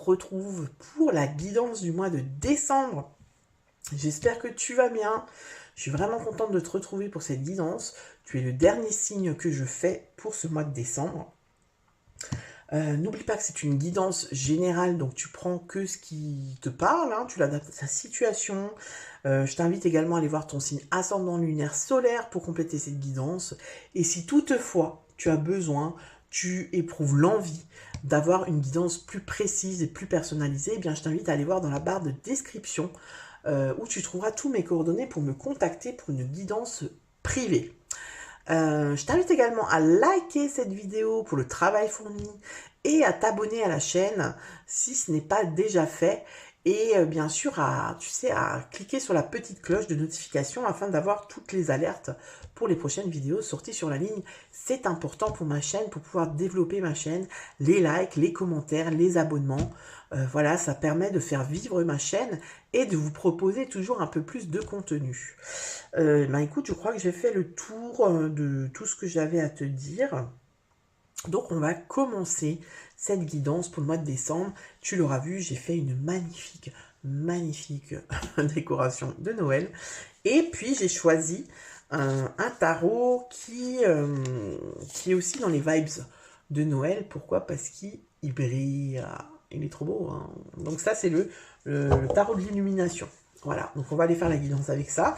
retrouve pour la guidance du mois de décembre. J'espère que tu vas bien. Je suis vraiment contente de te retrouver pour cette guidance. Tu es le dernier signe que je fais pour ce mois de décembre. N'oublie pas que c'est une guidance générale, donc tu prends que ce qui te parle, hein, tu l'adaptes à ta situation. Je t'invite également à aller voir ton signe ascendant lunaire solaire pour compléter cette guidance. Et si toutefois tu as besoin, tu éprouves l'envie d'avoir une guidance plus précise et plus personnalisée, eh bien je t'invite à aller voir dans la barre de description où tu trouveras tous mes coordonnées pour me contacter pour une guidance privée. Je t'invite également à liker cette vidéo pour le travail fourni et à t'abonner à la chaîne si ce n'est pas déjà fait. Et bien sûr, à cliquer sur la petite cloche de notification afin d'avoir toutes les alertes pour les prochaines vidéos sorties sur la ligne. C'est important pour ma chaîne, pour pouvoir développer ma chaîne. Les likes, les commentaires, les abonnements. Voilà, ça permet de faire vivre ma chaîne et de vous proposer toujours un peu plus de contenu. Écoute, je crois que j'ai fait le tour de tout ce que j'avais à te dire. Donc, on va commencer cette guidance pour le mois de décembre. Tu l'auras vu, j'ai fait une magnifique décoration de Noël. Et puis, j'ai choisi un tarot qui est aussi dans les vibes de Noël. Pourquoi? Parce qu'il brille. Il est trop beau, hein. Donc ça, c'est le tarot de l'illumination. Voilà, donc on va aller faire la guidance avec ça.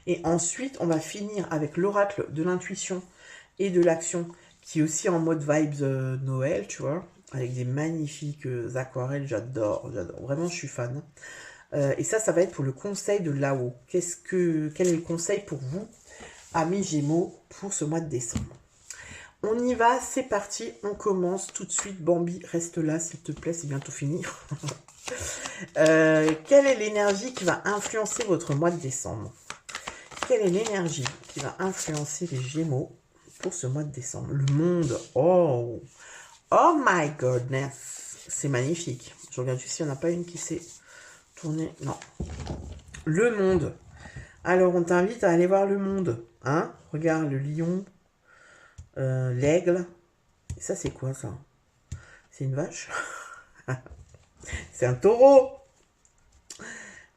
Et ensuite, on va finir avec l'oracle de l'intuition et de l'action, qui est aussi en mode vibes Noël, tu vois, avec des magnifiques aquarelles. J'adore. Vraiment, je suis fan. Et ça va être pour le conseil de Lao. Quel est le conseil pour vous, amis Gémeaux, pour ce mois de décembre? On y va, c'est parti, on commence tout de suite. Bambi, reste là, s'il te plaît, c'est bientôt fini. Quelle est l'énergie qui va influencer votre mois de décembre? Quelle est l'énergie qui va influencer les Gémeaux pour ce mois de décembre? Le monde, oh my goodness, c'est magnifique. Je regarde juste s'il n'y en a pas une qui s'est tournée. Non. Le monde. Alors, on t'invite à aller voir le monde. Hein? Regarde, le lion, l'aigle. Et ça, c'est quoi, ça? C'est une vache? C'est un taureau.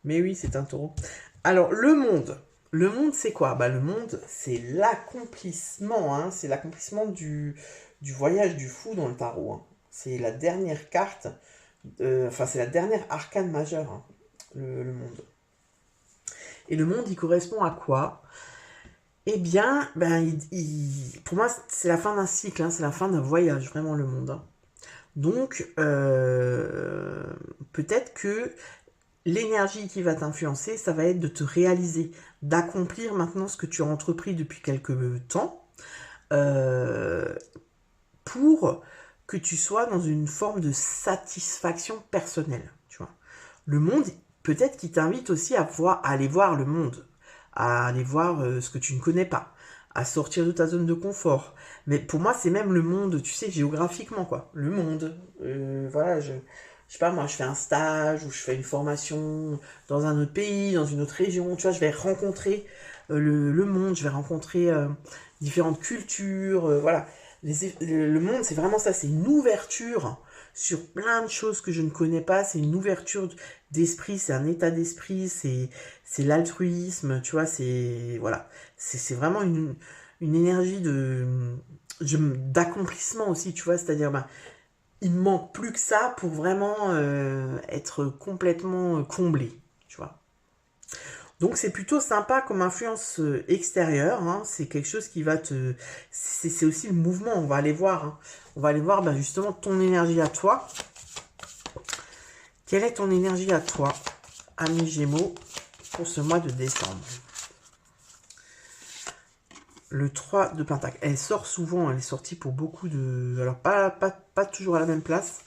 Mais oui, c'est un taureau. Alors, le monde. Le monde, c'est quoi? Le monde, c'est l'accomplissement. Hein, c'est l'accomplissement du voyage du fou dans le tarot. Hein. C'est la dernière carte. C'est la dernière arcane majeure. Hein, le monde. Et le monde, il correspond à quoi? Eh bien, pour moi, c'est la fin d'un cycle. Hein, c'est la fin d'un voyage, vraiment, le monde. Hein. Donc, peut-être que l'énergie qui va t'influencer, ça va être de te réaliser, d'accomplir maintenant ce que tu as entrepris depuis quelques temps, pour que tu sois dans une forme de satisfaction personnelle. Tu vois. Le monde, peut-être qu'il t'invite aussi à aller voir le monde, à aller voir ce que tu ne connais pas, à sortir de ta zone de confort. Mais pour moi, c'est même le monde, tu sais, géographiquement, quoi. Le monde. Voilà, je sais pas, moi, je fais un stage ou je fais une formation dans un autre pays, dans une autre région. Tu vois, je vais rencontrer le monde, je vais rencontrer différentes cultures. Voilà. Le monde, c'est vraiment ça. C'est une ouverture sur plein de choses que je ne connais pas. C'est une ouverture d'esprit, c'est un état d'esprit, c'est l'altruisme, tu vois, c'est voilà, c'est vraiment une énergie d'accomplissement aussi, tu vois, c'est-à-dire il me manque plus que ça pour vraiment être complètement comblé, tu vois. Donc c'est plutôt sympa comme influence extérieure, hein. C'est quelque chose qui va c'est aussi le mouvement, on va aller voir. Hein. On va aller voir justement ton énergie à toi. Quelle est ton énergie à toi, ami Gémeaux, pour ce mois de décembre? Le 3 de Pentacle. Elle sort souvent, elle est sortie pour beaucoup de... Alors pas toujours à la même place,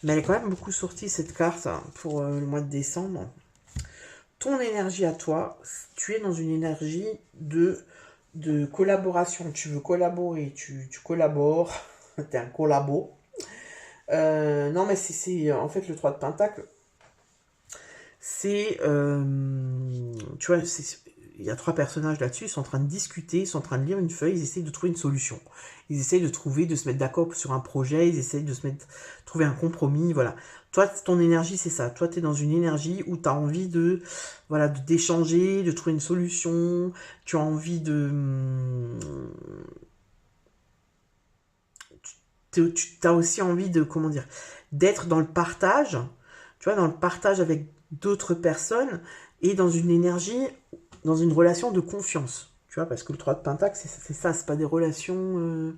mais elle est quand même beaucoup sortie cette carte pour le mois de décembre. Ton énergie à toi, tu es dans une énergie de collaboration. Tu veux collaborer, tu collabores, t'es un collabo. Non mais c'est en fait le 3 de Pentacle, c'est tu vois, il y a 3 personnages là-dessus, ils sont en train de discuter, ils sont en train de lire une feuille, ils essayent de trouver une solution. Ils essayent de se mettre d'accord sur un projet, ils essayent de trouver un compromis, voilà. Toi, ton énergie, c'est ça. Toi, tu es dans une énergie où tu as envie de, voilà, d'échanger, de trouver une solution. Tu as envie de... Tu as aussi envie de, comment dire, d'être dans le partage. Tu vois, dans le partage avec d'autres personnes et dans une énergie, dans une relation de confiance. Tu vois, parce que le 3 de Pentacle, c'est ça, c'est pas des relations...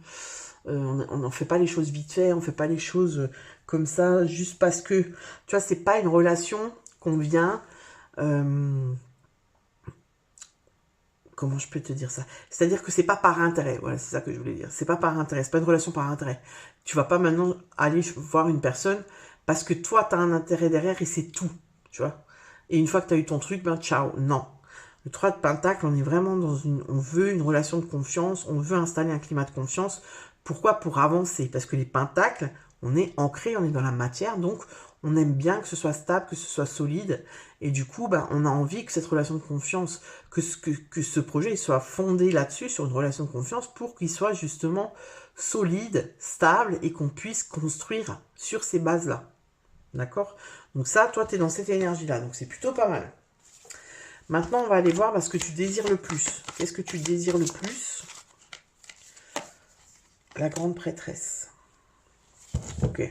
on n'en fait pas les choses vite fait, on fait pas les choses comme ça, juste parce que, tu vois, c'est pas une relation qu'on vient... comment je peux te dire ça? C'est-à-dire que c'est pas par intérêt, voilà, c'est ça que je voulais dire. C'est pas par intérêt, c'est pas une relation par intérêt. Tu vas pas maintenant aller voir une personne parce que toi, tu as un intérêt derrière et c'est tout, tu vois. Et une fois que tu as eu ton truc, ben ciao, non. Le 3 de Pentacle, on est vraiment dans une... On veut une relation de confiance, on veut installer un climat de confiance. Pourquoi? Pour avancer. Parce que les Pentacles, on est ancré, on est dans la matière, donc on aime bien que ce soit stable, que ce soit solide. Et du coup, ben, on a envie que cette relation de confiance, que ce projet il soit fondé là-dessus, sur une relation de confiance, pour qu'il soit justement solide, stable, et qu'on puisse construire sur ces bases-là. D'accord? Donc ça, toi, tu es dans cette énergie-là, donc c'est plutôt pas mal. Maintenant, on va aller voir ce que tu désires le plus. Qu'est-ce que tu désires le plus? La grande prêtresse. Ok.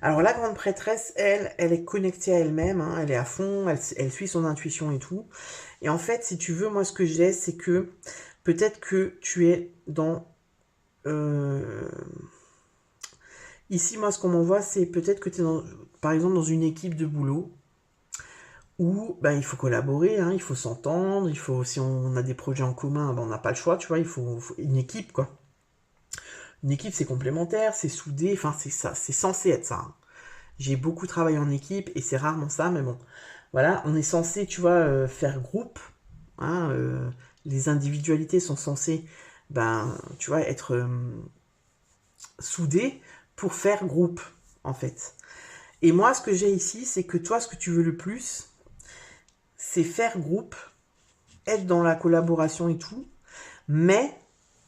Alors, la grande prêtresse, elle est connectée à elle-même, hein, elle est à fond, elle suit son intuition et tout. Et en fait, si tu veux, moi, ce que j'ai, c'est que peut-être que tu es dans... Ici, moi, ce qu'on m'envoie, c'est peut-être que tu es, par exemple, dans une équipe de boulot où ben, il faut collaborer, hein, il faut s'entendre, il faut, si on a des projets en commun, ben, on n'a pas le choix, tu vois, il faut une équipe, quoi. Une équipe, c'est complémentaire, c'est soudé, enfin, c'est ça, c'est censé être ça, hein. J'ai beaucoup travaillé en équipe et c'est rarement ça, mais bon. Voilà, on est censé, tu vois, faire groupe, hein, les individualités sont censées, ben, tu vois, être soudées pour faire groupe, en fait. Et moi, ce que j'ai ici, c'est que toi, ce que tu veux le plus, c'est faire groupe, être dans la collaboration et tout, mais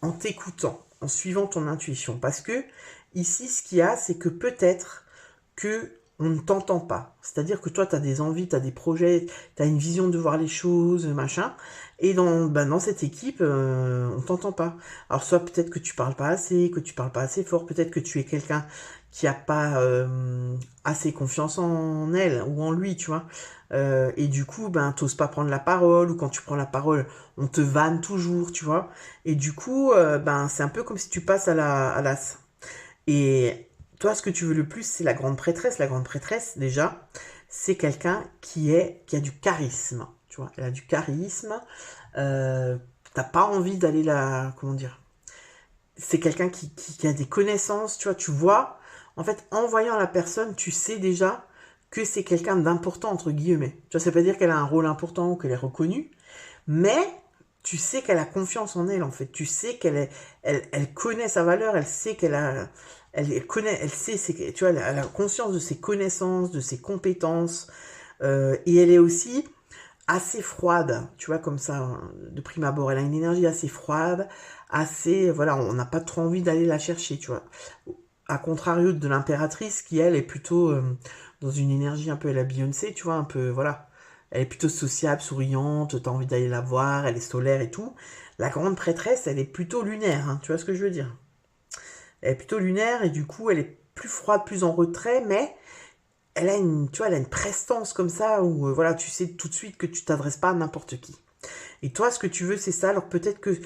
en t'écoutant, en suivant ton intuition. Parce que ici, ce qu'il y a, c'est que peut-être que on ne t'entend pas. C'est-à-dire que toi, tu as des envies, tu as des projets, tu as une vision de voir les choses, machin. Et dans cette équipe, on t'entend pas. Alors soit peut-être que tu parles pas assez, que tu parles pas assez fort, peut-être que tu es quelqu'un qui a pas assez confiance en elle ou en lui, tu vois. Et du coup, t'oses pas prendre la parole, ou quand tu prends la parole, on te vanne toujours, tu vois. Et du coup, c'est un peu comme si tu passes à l'as. Et toi, ce que tu veux le plus, c'est la grande prêtresse. La grande prêtresse, déjà, c'est quelqu'un qui a du charisme, tu vois. Elle a du charisme. T'as pas envie d'aller comment dire. C'est quelqu'un qui a des connaissances, tu vois. Tu vois, en fait, en voyant la personne, tu sais déjà que c'est quelqu'un d'important, entre guillemets. Tu vois, ça veut pas dire qu'elle a un rôle important ou qu'elle est reconnue, mais tu sais qu'elle a confiance en elle, en fait. Tu sais elle connaît sa valeur, elle sait elle connaît, elle sait, tu vois, elle a conscience de ses connaissances, de ses compétences, et elle est aussi assez froide, tu vois, comme ça, hein, de prime abord. Elle a une énergie assez froide, assez, voilà, on n'a pas trop envie d'aller la chercher, tu vois. À contrario de l'impératrice, qui elle est plutôt dans une énergie un peu à la Beyoncé, tu vois, un peu, voilà. Elle est plutôt sociable, souriante, t'as envie d'aller la voir, elle est solaire et tout. La grande prêtresse, elle est plutôt lunaire, hein, tu vois ce que je veux dire. Elle est plutôt lunaire et du coup, elle est plus froide, plus en retrait, mais elle a tu vois, elle a une prestance comme ça où, voilà, tu sais tout de suite que tu t'adresses pas à n'importe qui. Et toi, ce que tu veux, c'est ça. Alors peut-être que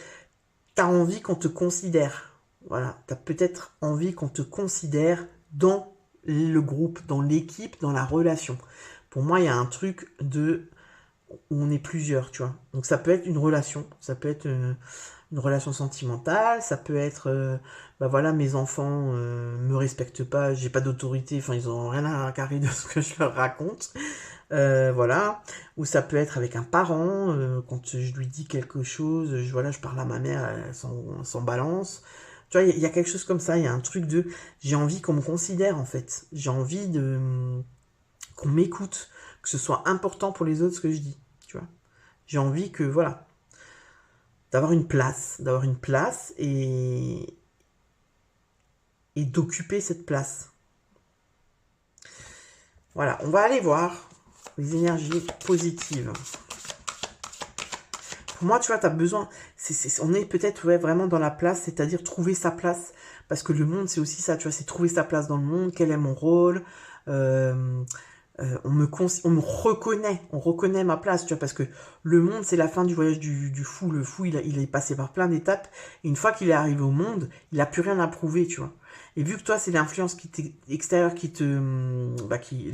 t'as envie qu'on te considère. Voilà, t'as peut-être envie qu'on te considère dans le groupe, dans l'équipe, dans la relation. Pour moi, il y a un truc où on est plusieurs, tu vois. Donc ça peut être une relation, ça peut être une relation sentimentale, ça peut être, voilà, mes enfants me respectent pas, j'ai pas d'autorité, enfin ils ont rien à carrer de ce que je leur raconte, voilà. Ou ça peut être avec un parent, quand je lui dis quelque chose, voilà, je parle à ma mère, elle s'en balance. Tu vois, il y a quelque chose comme ça, il y a un truc de, j'ai envie qu'on me considère en fait, j'ai envie qu'on m'écoute, que ce soit important pour les autres ce que je dis, tu vois. J'ai envie que, voilà, d'avoir une place et d'occuper cette place. Voilà, on va aller voir les énergies positives. Pour moi, tu vois, tu as besoin... on est peut-être vraiment dans la place, c'est-à-dire trouver sa place. Parce que le monde, c'est aussi ça, tu vois, c'est trouver sa place dans le monde, quel est mon rôle. On me reconnaît, on reconnaît ma place, tu vois, parce que le monde, c'est la fin du voyage du fou. Le fou, il est passé par plein d'étapes. Et une fois qu'il est arrivé au monde, il n'a plus rien à prouver, tu vois. Et vu que toi, c'est l'influence extérieure qui te...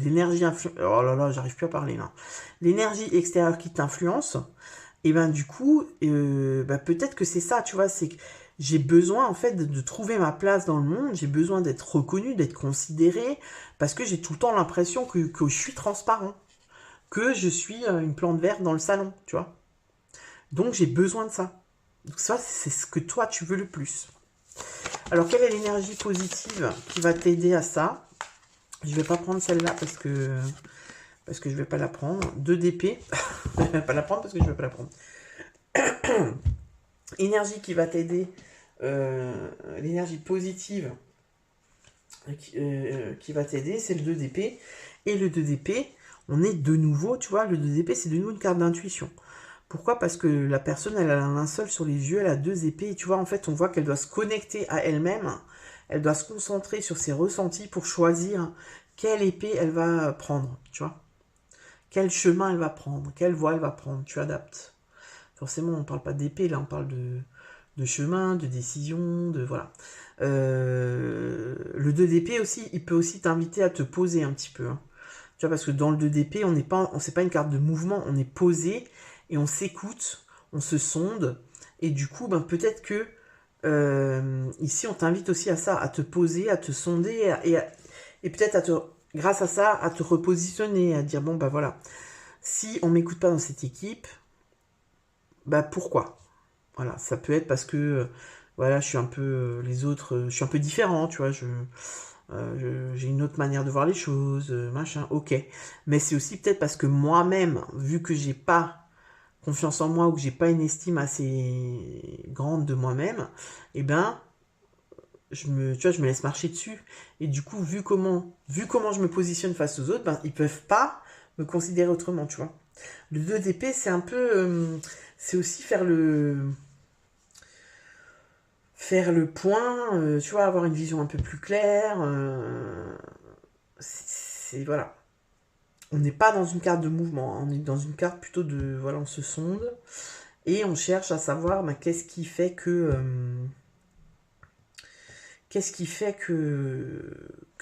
l'énergie... Oh là là, j'arrive plus à parler, là. L'énergie extérieure qui t'influence, et ben du coup, peut-être que c'est ça, tu vois, c'est que j'ai besoin en fait de trouver ma place dans le monde, j'ai besoin d'être reconnu, d'être considéré, parce que j'ai tout le temps l'impression que je suis transparent, que je suis une plante verte dans le salon, tu vois. Donc j'ai besoin de ça. Donc ça, c'est ce que toi tu veux le plus. Alors quelle est l'énergie positive qui va t'aider à ça? Je vais pas prendre celle-là parce que je vais pas la prendre. 2 d'épée. Je vais pas la prendre parce que je vais pas la prendre. Énergie qui va t'aider, l'énergie positive qui va t'aider, c'est le 2 d'épée. Et le 2 d'épée, on est de nouveau, tu vois, le 2 d'épée, c'est de nouveau une carte d'intuition. Pourquoi? Parce que la personne, elle a un linceul sur les yeux, elle a 2 épées, et tu vois, en fait, on voit qu'elle doit se connecter à elle-même, elle doit se concentrer sur ses ressentis pour choisir quelle épée elle va prendre, tu vois. Quel chemin elle va prendre, quelle voie elle va prendre, tu adaptes. Forcément, on ne parle pas d'épée, là, on parle de chemin, de décision, de... Voilà. Le 2 d'épée aussi, il peut aussi t'inviter à te poser un petit peu. Hein. Tu vois, parce que dans le 2 d'épée, c'est pas une carte de mouvement, on est posé et on s'écoute, on se sonde. Et du coup, peut-être que ici, on t'invite aussi à ça, à te poser, à te sonder et peut-être grâce à ça, à te repositionner, à dire, bon, voilà, si on m'écoute pas dans cette équipe, pourquoi? Voilà, ça peut être parce que voilà, je suis un peu les autres, je suis un peu différent, tu vois, j'ai une autre manière de voir les choses, machin, ok. Mais c'est aussi peut-être parce que moi-même, vu que j'ai pas confiance en moi ou que j'ai pas une estime assez grande de moi-même, tu vois, je me laisse marcher dessus. Et du coup, vu comment je me positionne face aux autres, ils peuvent pas me considérer autrement, tu vois. Le 2 d'épée, c'est un peu, c'est aussi faire le point, tu vois, avoir une vision un peu plus claire. Voilà. On n'est pas dans une carte de mouvement, hein, on est dans une carte plutôt de, voilà, on se sonde et on cherche à savoir qu'est-ce qui fait que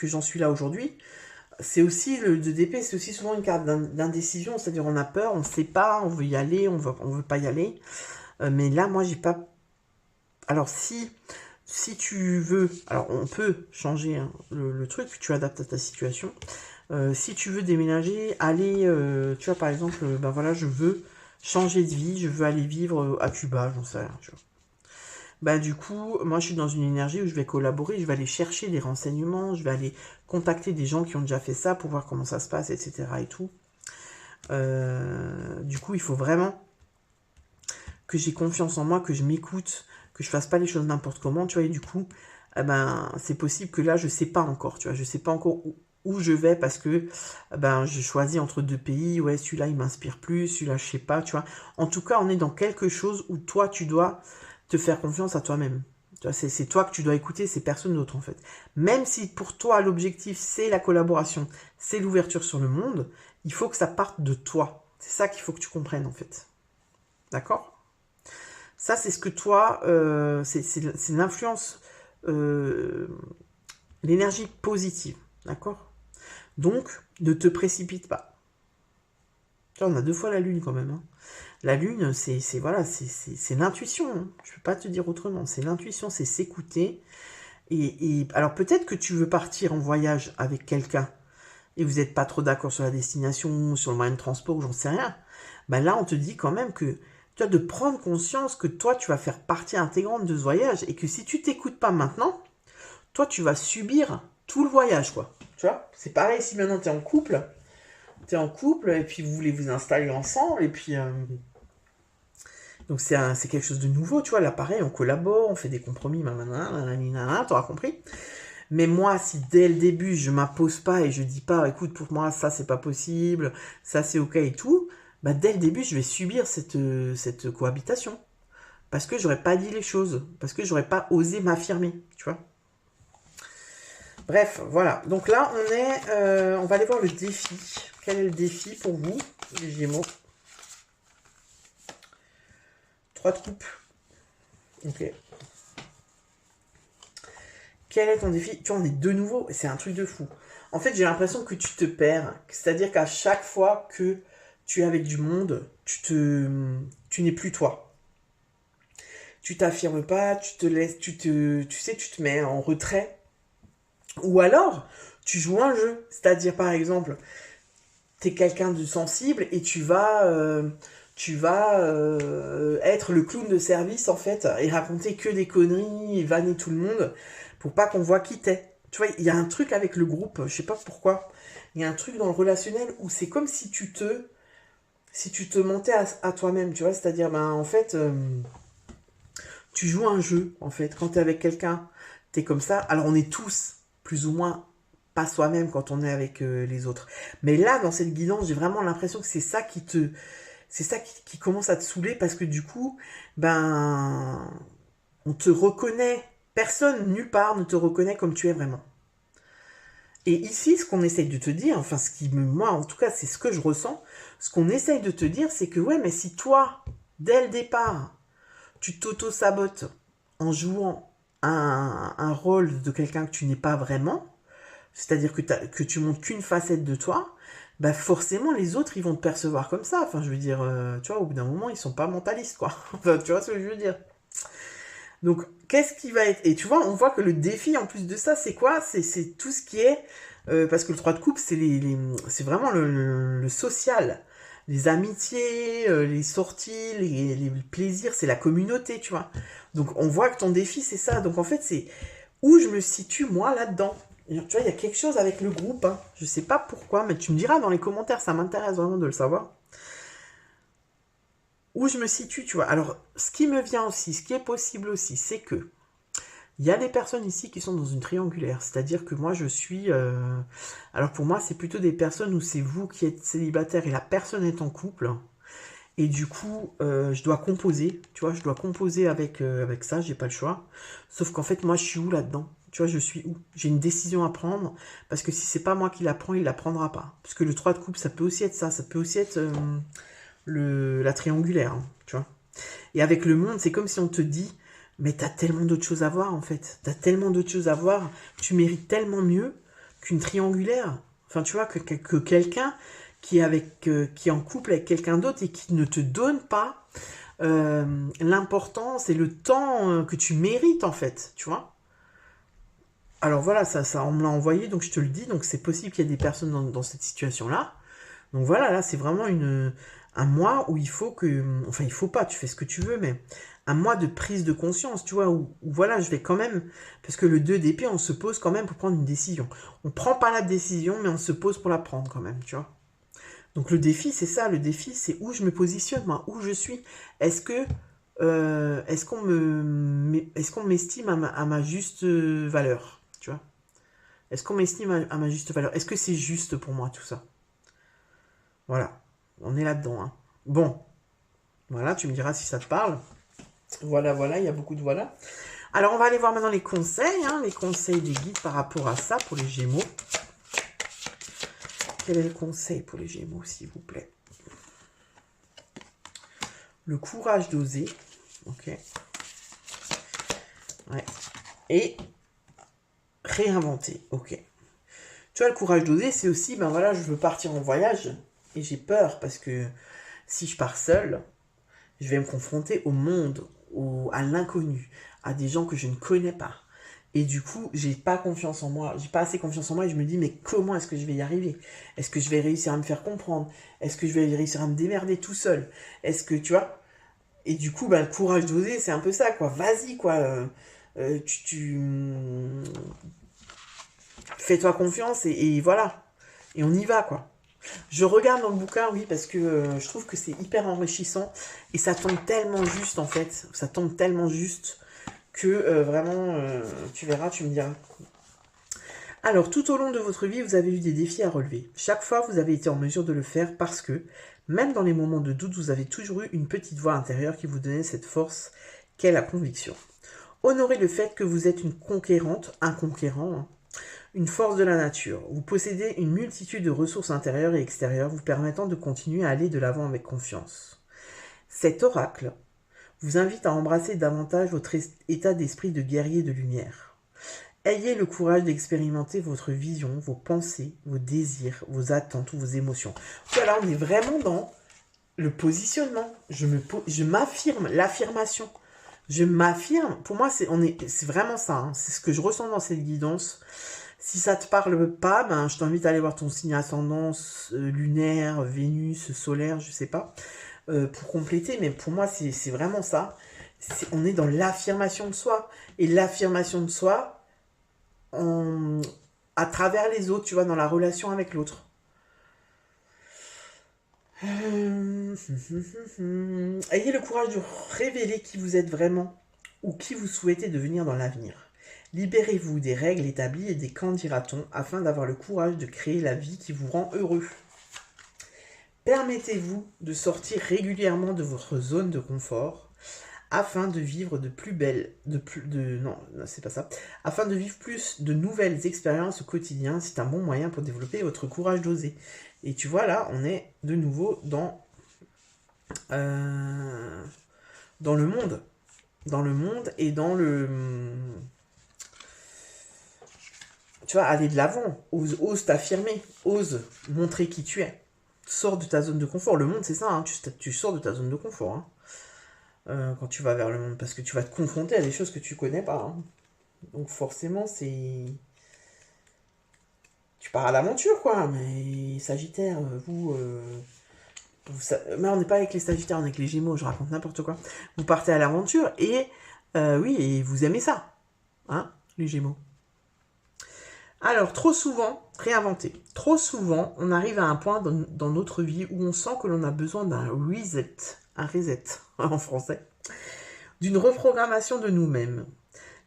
j'en suis là aujourd'hui. C'est aussi le 2 d'épée, c'est aussi souvent une carte d'indécision, c'est-à-dire on a peur, on ne sait pas, on veut y aller, on veut pas y aller. Mais là, moi, j'ai pas. Alors si tu veux, alors on peut changer le truc, tu adaptes à ta situation. Si tu veux déménager, aller, tu vois, par exemple, voilà, je veux changer de vie, je veux aller vivre à Cuba, j'en sais rien, tu vois. Du coup, moi, je suis dans une énergie où je vais collaborer, je vais aller chercher des renseignements, je vais aller contacter des gens qui ont déjà fait ça pour voir comment ça se passe, etc. et tout. Du coup, il faut vraiment que j'ai confiance en moi, que je m'écoute, que je fasse pas les choses n'importe comment, tu vois, et du coup, c'est possible que là, je sais pas encore, tu vois, je sais pas encore où je vais parce que je choisis entre 2 pays, ouais, celui-là, il m'inspire plus, celui-là, je sais pas, tu vois. En tout cas, on est dans quelque chose où toi, tu dois te faire confiance à toi-même. Tu vois, c'est toi que tu dois écouter, c'est personne d'autre, en fait. Même si pour toi, l'objectif, c'est la collaboration, c'est l'ouverture sur le monde, il faut que ça parte de toi. C'est ça qu'il faut que tu comprennes, en fait. D'accord ? Ça, c'est ce que toi, c'est l'influence, l'énergie positive, d'accord? Donc, ne te précipite pas. Là, on a 2 fois la lune quand même. Hein. La lune, c'est voilà, c'est l'intuition. Hein. Je ne peux pas te dire autrement. C'est l'intuition, c'est s'écouter. Et alors peut-être que tu veux partir en voyage avec quelqu'un et vous n'êtes pas trop d'accord sur la destination, sur le moyen de transport, j'en sais rien. Là, on te dit quand même que tu as de prendre conscience que toi, tu vas faire partie intégrante de ce voyage et que si tu t'écoutes pas maintenant, toi, tu vas subir tout le voyage, quoi. Tu vois? C'est pareil si maintenant tu es en couple. Tu es en couple et puis vous voulez vous installer ensemble et puis... donc c'est quelque chose de nouveau, tu vois. Là, pareil, on collabore, on fait des compromis, t'auras compris. Mais moi, si dès le début, je m'impose pas et je dis pas, écoute, pour moi, ça, c'est pas possible, ça, c'est ok et tout, bah, dès le début, je vais subir cette cohabitation. Parce que j'aurais pas dit les choses. Parce que j'aurais pas osé m'affirmer, tu vois. Bref, voilà. Donc là, on va aller voir le défi. Quel est le défi pour vous, les Gémeaux? 3 de coupe. Ok. Quel est ton défi? Tu en es de nouveau. C'est un truc de fou. En fait, j'ai l'impression que tu te perds. C'est-à-dire qu'à chaque fois que tu es avec du monde, tu n'es plus toi. Tu t'affirmes pas, tu te laisses, tu te mets en retrait. Ou alors, tu joues un jeu. C'est-à-dire, par exemple, tu es quelqu'un de sensible et tu vas être le clown de service, en fait, et raconter que des conneries, et vanner tout le monde, pour pas qu'on voit qui t'es. Tu vois, il y a un truc avec le groupe, je sais pas pourquoi, il y a un truc dans le relationnel où c'est comme si tu te mentais à toi-même, tu vois, c'est-à-dire, ben, en fait, tu joues un jeu, en fait, quand t'es avec quelqu'un, t'es comme ça, alors on est tous, plus ou moins, pas soi-même quand on est avec les autres. Mais là, dans cette guidance, j'ai vraiment l'impression que c'est ça qui commence à te saouler parce que du coup, ben, on te reconnaît. Personne, nulle part, ne te reconnaît comme tu es vraiment. Et ici, ce qu'on essaye de te dire, enfin, moi, en tout cas, c'est ce que je ressens. Ce qu'on essaye de te dire, c'est que, ouais, mais si toi, dès le départ, tu t'auto-sabotes en jouant un rôle de quelqu'un que tu n'es pas vraiment, c'est-à-dire que tu montres qu'une facette de toi, bah forcément les autres ils vont te percevoir comme ça. Enfin, je veux dire, tu vois, au bout d'un moment ils sont pas mentalistes quoi. Enfin, tu vois ce que je veux dire. Donc, qu'est-ce qui va être... Et tu vois, on voit que le défi en plus de ça, c'est quoi? C'est tout ce qui est... parce que le 3 de coupe, c'est vraiment le social. Les amitiés, les sorties, les plaisirs, c'est la communauté, tu vois. Donc, on voit que ton défi, c'est ça. Donc, en fait, c'est où je me situe, moi, là-dedans. Tu vois, il y a quelque chose avec le groupe. Hein. Je sais pas pourquoi, mais tu me diras dans les commentaires, ça m'intéresse vraiment de le savoir. Où je me situe, tu vois. Alors, ce qui me vient aussi, ce qui est possible aussi, c'est que il y a des personnes ici qui sont dans une triangulaire. C'est-à-dire que moi, je suis... Alors, pour moi, c'est plutôt des personnes où c'est vous qui êtes célibataire et la personne est en couple. Et du coup, je dois composer. Tu vois, je dois composer avec ça, j'ai pas le choix. Sauf qu'en fait, moi, je suis où là-dedans? Tu vois, je suis où? J'ai une décision à prendre. Parce que si c'est pas moi qui la prends, il la prendra pas. Parce que le 3 de coupe, ça peut aussi être ça. Ça peut aussi être la triangulaire. Hein, tu vois. Et avec le monde, c'est comme si on te dit, mais t'as tellement d'autres choses à voir en fait. T'as tellement d'autres choses à voir. Tu mérites tellement mieux qu'une triangulaire. Enfin, tu vois, que quelqu'un qui est en couple avec quelqu'un d'autre et qui ne te donne pas l'importance et le temps que tu mérites en fait, tu vois. Alors voilà, ça on me l'a envoyé, donc je te le dis. Donc c'est possible qu'il y ait des personnes dans cette situation-là. Donc voilà, là c'est vraiment un mois où il faut que... Enfin, il faut pas, tu fais ce que tu veux, mais un mois de prise de conscience, tu vois, où voilà, je vais quand même... Parce que le 2 d'épée, on se pose quand même pour prendre une décision. On prend pas la décision, mais on se pose pour la prendre quand même, tu vois. Donc le défi, c'est ça, le défi, c'est où je me positionne, moi, où je suis. Est-ce qu'on m'estime à ma juste valeur, tu vois? Est-ce qu'on m'estime à ma juste valeur? Est-ce que c'est juste pour moi tout ça? Voilà, on est là-dedans. Hein. Bon, voilà, tu me diras si ça te parle. Voilà, voilà, il y a beaucoup de voilà. Alors, on va aller voir maintenant les conseils, hein, les conseils des guides par rapport à ça pour les Gémeaux. Quel est le conseil pour les Gémeaux, s'il vous plaît? Le courage d'oser. Ok. Ouais. Et réinventer. Ok. Tu vois, le courage d'oser, c'est aussi, ben voilà, je veux partir en voyage et j'ai peur parce que si je pars seule, je vais me confronter au monde, à l'inconnu, à des gens que je ne connais pas. Et du coup, j'ai pas confiance en moi, j'ai pas assez confiance en moi et je me dis, mais comment est-ce que je vais y arriver? Est-ce que je vais réussir à me faire comprendre? Est-ce que je vais réussir à me démerder tout seul? Est-ce que, tu vois? Et du coup, bah, le courage d'oser, c'est un peu ça, quoi. Vas-y, quoi. Fais-toi confiance et voilà. Et on y va, quoi. Je regarde dans le bouquin, oui, parce que je trouve que c'est hyper enrichissant et ça tombe tellement juste, en fait. Ça tombe tellement juste que vraiment, tu verras, tu me diras. Alors, tout au long de votre vie, vous avez eu des défis à relever. Chaque fois, vous avez été en mesure de le faire parce que, même dans les moments de doute, vous avez toujours eu une petite voix intérieure qui vous donnait cette force qu'est la conviction. Honorez le fait que vous êtes une conquérante, un conquérant, hein, une force de la nature. Vous possédez une multitude de ressources intérieures et extérieures vous permettant de continuer à aller de l'avant avec confiance. Cet oracle vous invite à embrasser davantage votre état d'esprit de guerrier de lumière. Ayez le courage d'expérimenter votre vision, vos pensées, vos désirs, vos attentes ou vos émotions. Voilà, on est vraiment dans le positionnement. Je m'affirme, l'affirmation. Je m'affirme. Pour moi, c'est vraiment ça. Hein. C'est ce que je ressens dans cette guidance. Si ça te parle pas, ben, je t'invite à aller voir ton signe ascendance lunaire, Vénus, solaire, je sais pas, pour compléter. Mais pour moi, c'est vraiment ça. On est dans l'affirmation de soi. Et l'affirmation de soi, à travers les autres, tu vois, dans la relation avec l'autre. Ayez le courage de révéler qui vous êtes vraiment ou qui vous souhaitez devenir dans l'avenir. Libérez-vous des règles établies et des qu'en dira-t-on afin d'avoir le courage de créer la vie qui vous rend heureux. Permettez-vous de sortir régulièrement de votre zone de confort afin de vivre afin de vivre plus de nouvelles expériences au quotidien. C'est un bon moyen pour développer votre courage d'oser. Et tu vois, là, on est de nouveau dans le monde. Dans le monde et dans le... Tu vois, aller de l'avant. Ose t'affirmer. Ose montrer qui tu es. Sors de ta zone de confort. Le monde, c'est ça. Hein, tu sors de ta zone de confort. Hein, quand tu vas vers le monde. Parce que tu vas te confronter à des choses que tu connais pas. Hein. Donc forcément, c'est... Tu pars à l'aventure, quoi. Mais Sagittaire, mais on n'est pas avec les Sagittaires, on est avec les Gémeaux, je raconte n'importe quoi. Vous partez à l'aventure et oui, et vous aimez ça, hein, les Gémeaux. Alors, trop souvent, réinventer. Trop souvent, on arrive à un point dans notre vie où on sent que l'on a besoin d'un reset, un reset en français, d'une reprogrammation de nous-mêmes.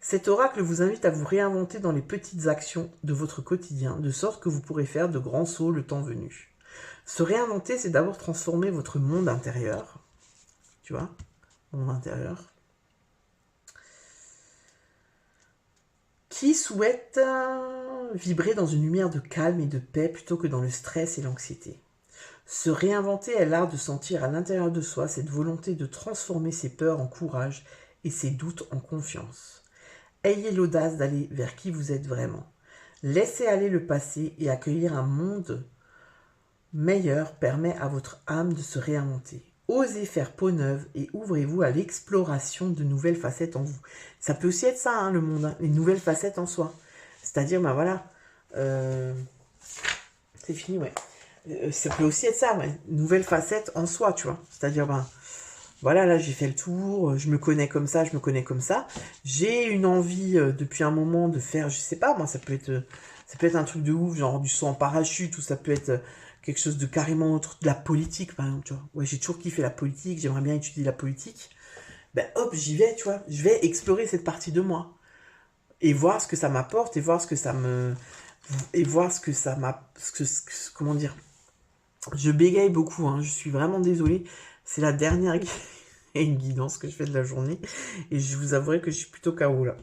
Cet oracle vous invite à vous réinventer dans les petites actions de votre quotidien, de sorte que vous pourrez faire de grands sauts le temps venu. Se réinventer, c'est d'abord transformer votre monde intérieur. Tu vois, monde intérieur. Qui souhaite vibrer dans une lumière de calme et de paix plutôt que dans le stress et l'anxiété. Se réinventer est l'art de sentir à l'intérieur de soi cette volonté de transformer ses peurs en courage et ses doutes en confiance. Ayez l'audace d'aller vers qui vous êtes vraiment. Laissez aller le passé et accueillir un monde meilleur permet à votre âme de se réinventer. Osez faire peau neuve et ouvrez-vous à l'exploration de nouvelles facettes en vous. Ça peut aussi être ça, hein, le monde, hein, les nouvelles facettes en soi. C'est-à-dire, ben voilà, c'est fini, ouais. Ça peut aussi être ça, ouais, nouvelles facettes en soi, tu vois. C'est-à-dire, ben voilà, là j'ai fait le tour, je me connais comme ça, je me connais comme ça. J'ai une envie depuis un moment de faire, je sais pas, moi ça peut être un truc de ouf, genre du saut en parachute, ou ça peut être quelque chose de carrément autre, de la politique par exemple, tu vois. Ouais, j'ai toujours kiffé la politique, j'aimerais bien étudier la politique. Ben hop, j'y vais, tu vois. Je vais explorer cette partie de moi. Et voir ce que ça m'apporte, et voir ce que ça me... Et voir ce que ça m'a... Comment dire? Je bégaye beaucoup, hein, je suis vraiment désolée. C'est la dernière guidance que je fais de la journée. Et je vous avouerai que je suis plutôt KO là.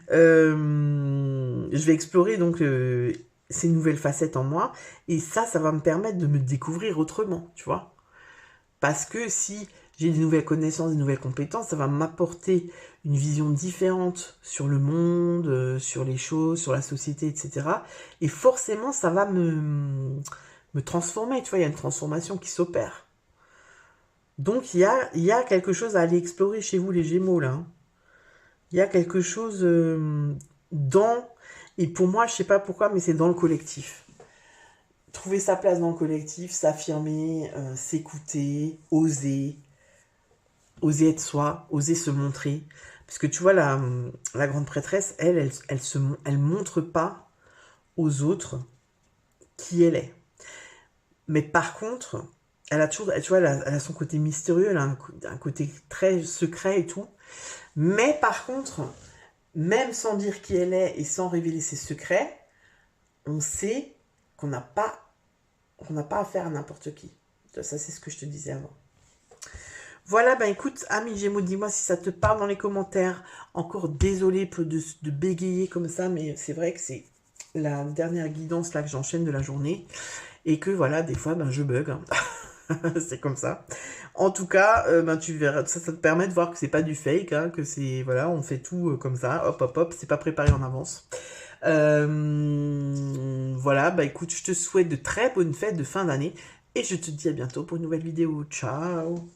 Je vais explorer donc ces nouvelles facettes en moi. Et ça va me permettre de me découvrir autrement, tu vois. Parce que si j'ai des nouvelles connaissances, des nouvelles compétences, ça va m'apporter une vision différente sur le monde, sur les choses, sur la société, etc. Et forcément, ça va me transformer, tu vois, il y a une transformation qui s'opère. Donc il y a quelque chose à aller explorer chez vous les Gémeaux là. Hein. Il y a quelque chose dans... Et pour moi, je sais pas pourquoi, mais c'est dans le collectif. Trouver sa place dans le collectif, s'affirmer, s'écouter, oser être soi, oser se montrer. Parce que tu vois, la grande prêtresse, elle montre pas aux autres qui elle est. Mais par contre, elle a toujours, tu vois, elle a son côté mystérieux, elle a un côté très secret et tout. Mais par contre, même sans dire qui elle est et sans révéler ses secrets, on sait qu'on n'a pas affaire à n'importe qui. Ça, c'est ce que je te disais avant. Voilà, ben écoute, ami Gémeaux, dis-moi si ça te parle dans les commentaires. Encore désolé de bégayer comme ça, mais c'est vrai que c'est la dernière guidance là que j'enchaîne de la journée. Et que voilà, des fois, ben, je bug. Hein. C'est comme ça. En tout cas, ben, tu verras, ça te permet de voir que c'est pas du fake, hein, que c'est, voilà, on fait tout comme ça, hop, hop, hop, c'est pas préparé en avance. Voilà, bah écoute, je te souhaite de très bonnes fêtes de fin d'année et je te dis à bientôt pour une nouvelle vidéo. Ciao!